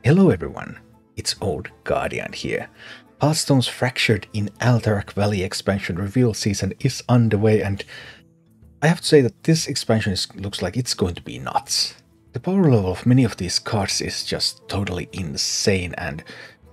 Hello everyone, it's Old Guardian here. Hearthstone's Fractured in Alterac Valley expansion reveal season is underway, and I have to say that this expansion looks like it's going to be nuts. The power level of many of these cards is just totally insane, and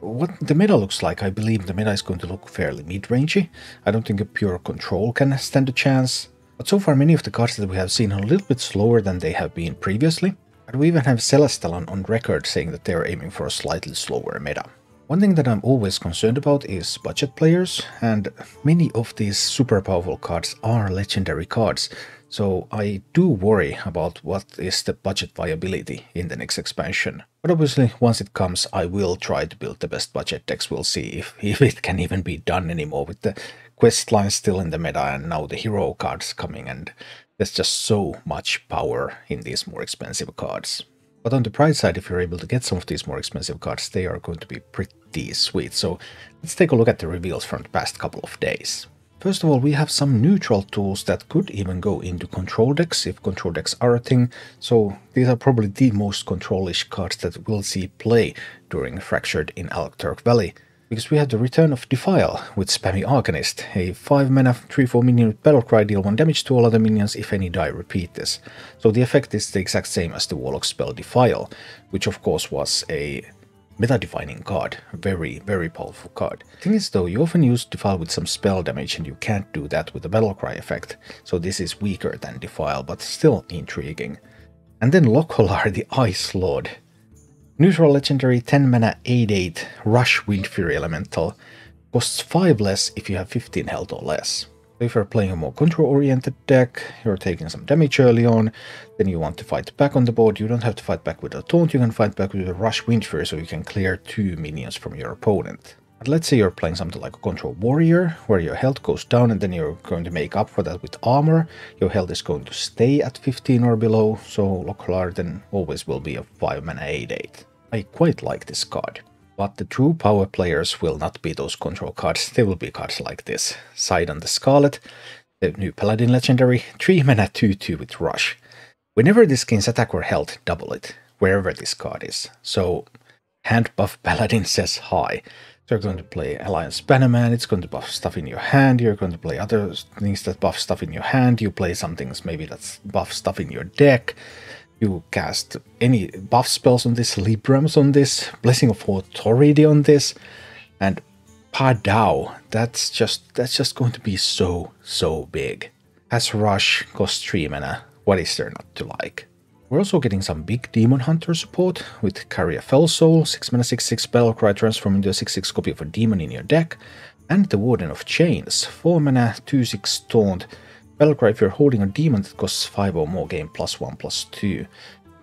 what the meta looks like, I believe the meta is going to look fairly mid-rangey. I don't think a pure control can stand a chance. But so far many of the cards that we have seen are a little bit slower than they have been previously. And we even have Celestial on record saying that they are aiming for a slightly slower meta. One thing that I'm always concerned about is budget players, and many of these super powerful cards are legendary cards, so I do worry about what is the budget viability in the next expansion. But obviously, once it comes, I will try to build the best budget decks. We'll see if it can even be done anymore with the quest lines still in the meta and now the hero cards coming, and there's just so much power in these more expensive cards. But on the bright side, if you're able to get some of these more expensive cards, they are going to be pretty sweet. So let's take a look at the reveals from the past couple of days. First of all, we have some neutral tools that could even go into control decks, if control decks are a thing. So these are probably the most control-ish cards that we'll see play during Fractured in Alterac Valley. Because we have the return of Defile with Spammy Arcanist, a 5-mana 3/4 minion with Battlecry, deal 1 damage to all other minions if any die, repeat this. So the effect is the exact same as the Warlock spell Defile, which of course was a meta-defining card, a very, very powerful card. The thing is though, you often use Defile with some spell damage and you can't do that with the Battlecry effect, so this is weaker than Defile, but still intriguing. And then Lockhollar, the Ice Lord. Neutral legendary 10-mana 8/8 Rush Wind Fury Elemental, costs 5 less if you have 15 health or less. So if you're playing a more control-oriented deck, you're taking some damage early on, then you want to fight back on the board, you don't have to fight back with a taunt, you can fight back with a Rush Wind Fury so you can clear 2 minions from your opponent. But let's say you're playing something like a Control Warrior, where your health goes down and then you're going to make up for that with armor. Your health is going to stay at 15 or below, so Lockhollar then always will be a 5-mana 8/8. I quite like this card. But the true power players will not be those control cards, they will be cards like this. Sidon the Scarlet, the new Paladin legendary, 3-mana 2/2 with Rush. Whenever this gains attack or health, double it, wherever this card is. So, hand buff Paladin says hi. So you're going to play Alliance Bannerman, it's going to buff stuff in your hand, you're going to play other things that buff stuff in your hand, you play some things maybe that's buff stuff in your deck, you cast any buff spells on this, Librams on this, Blessing of Authority on this, and Padao, that's just going to be so big. Has Rush, costs 3 mana, what is there not to like? We're also getting some big Demon Hunter support with Carry a Fell Soul, 6-mana 6/6 Battlecry, transform into a 6/6 copy of a demon in your deck, and the Warden of Chains, 4-mana 2/6 Taunt. Battlecry, if you're holding a demon that costs 5 or more, gain +1/+2.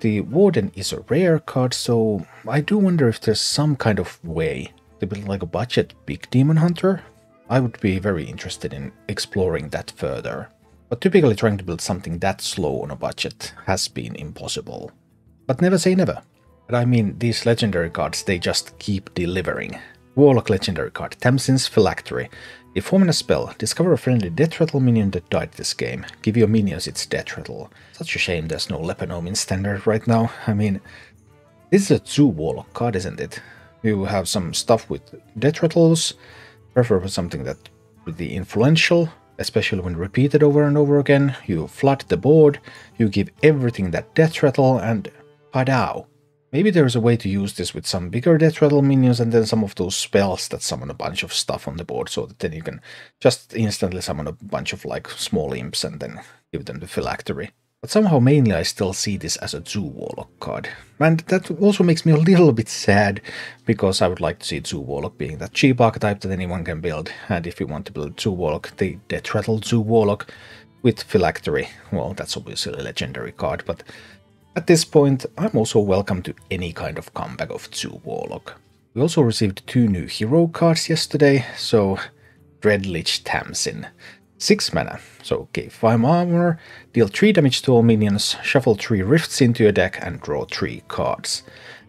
The Warden is a rare card, so I do wonder if there's some kind of way to build like a budget big Demon Hunter. I would be very interested in exploring that further. But typically trying to build something that slow on a budget has been impossible. But never say never. But I mean, these legendary cards, they just keep delivering. Warlock legendary card, Tamsin's Phylactery. A 4-mana spell, discover a friendly death rattle minion that died this game. Give your minions its death rattle. Such a shame there's no Lepanome in Standard right now. I mean, this is a 2 Warlock card, isn't it? You have some stuff with death rattles, preferably something that would be influential, especially when repeated over and over again. You flood the board, you give everything that death rattle, and padao. Maybe there's a way to use this with some bigger death rattle minions and then some of those spells that summon a bunch of stuff on the board, so that then you can just instantly summon a bunch of like small imps and then give them the Phylactery. But somehow mainly I still see this as a Zoo Warlock card. And that also makes me a little bit sad, because I would like to see Zoo Warlock being that cheap archetype that anyone can build. And if you want to build Zoo Warlock, the Death Rattle Zoo Warlock with Phylactery, well, that's obviously a legendary card, but at this point, I'm also welcome to any kind of comeback of Zoo Warlock. We also received 2 new hero cards yesterday, so Dreadlich Tamsin. 6 mana, so gain 5 armor, deal 3 damage to all minions, shuffle 3 rifts into your deck and draw 3 cards.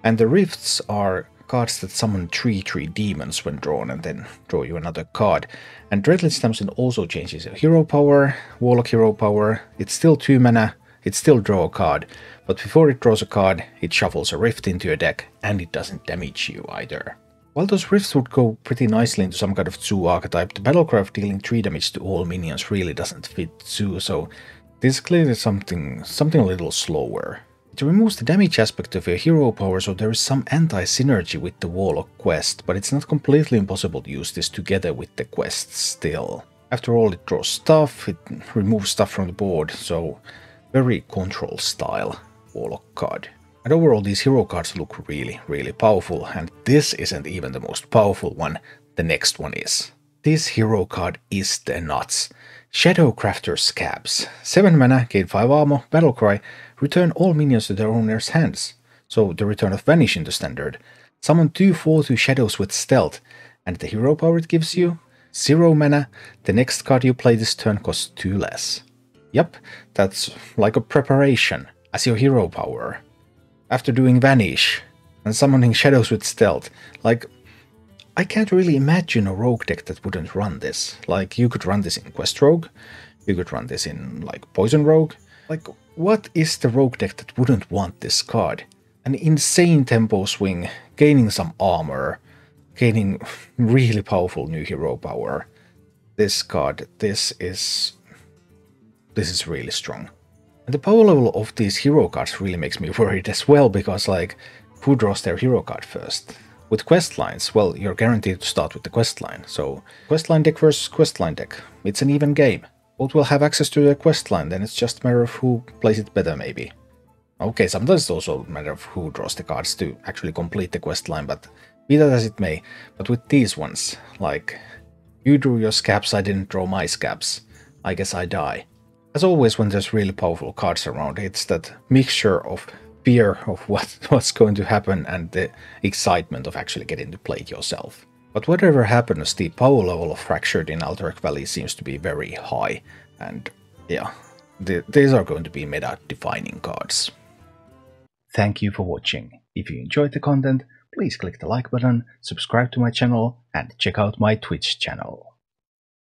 And the rifts are cards that summon 3/3 demons when drawn and then draw you another card. And Dreadlich Tamsin also changes your hero power, Warlock hero power, it's still 2 mana, it still draws a card, but before it draws a card, it shuffles a rift into your deck, and it doesn't damage you either. While those rifts would go pretty nicely into some kind of Zoo archetype, the Battlecry dealing 3 damage to all minions really doesn't fit Zoo, so this is clearly something a little slower. It removes the damage aspect of your hero power, so there is some anti-synergy with the Warlock quest, but it's not completely impossible to use this together with the quests still. After all, it draws stuff, it removes stuff from the board, so very control style Warlock card. And overall, these hero cards look really, really powerful, and this isn't even the most powerful one, the next one is. This hero card is the nuts. Shadowcrafter Scabbs. 7 mana, gain 5 armor, Battlecry, return all minions to their owner's hands. So the return of Vanish into standard. Summon 2 4/2 shadows with stealth, and the hero power it gives you? 0 mana, the next card you play this turn costs 2 less. Yep, that's like a preparation as your hero power. After doing Vanish and summoning shadows with stealth, like, I can't really imagine a rogue deck that wouldn't run this. Like, you could run this in Quest Rogue, you could run this in, like, Poison Rogue. Like, what is the rogue deck that wouldn't want this card? An insane tempo swing, gaining some armor, gaining really powerful new hero power. This card, this is really strong. And the power level of these hero cards really makes me worried as well, because, like, who draws their hero card first? With quest lines, well, you're guaranteed to start with the quest line, so quest line deck versus quest line deck. It's an even game. Both will have access to the quest line, then it's just a matter of who plays it better, maybe. Okay, sometimes it's also a matter of who draws the cards to actually complete the quest line, but be that as it may. But with these ones, like, you drew your Scabbs, I didn't draw my Scabbs. I guess I die. As always, when there's really powerful cards around, it's that mixture of fear of what's going to happen and the excitement of actually getting to play it yourself. But whatever happens, the power level of Fractured in Alterac Valley seems to be very high, and yeah, these are going to be meta-defining cards. Thank you for watching. If you enjoyed the content, please click the like button, subscribe to my channel, and check out my Twitch channel.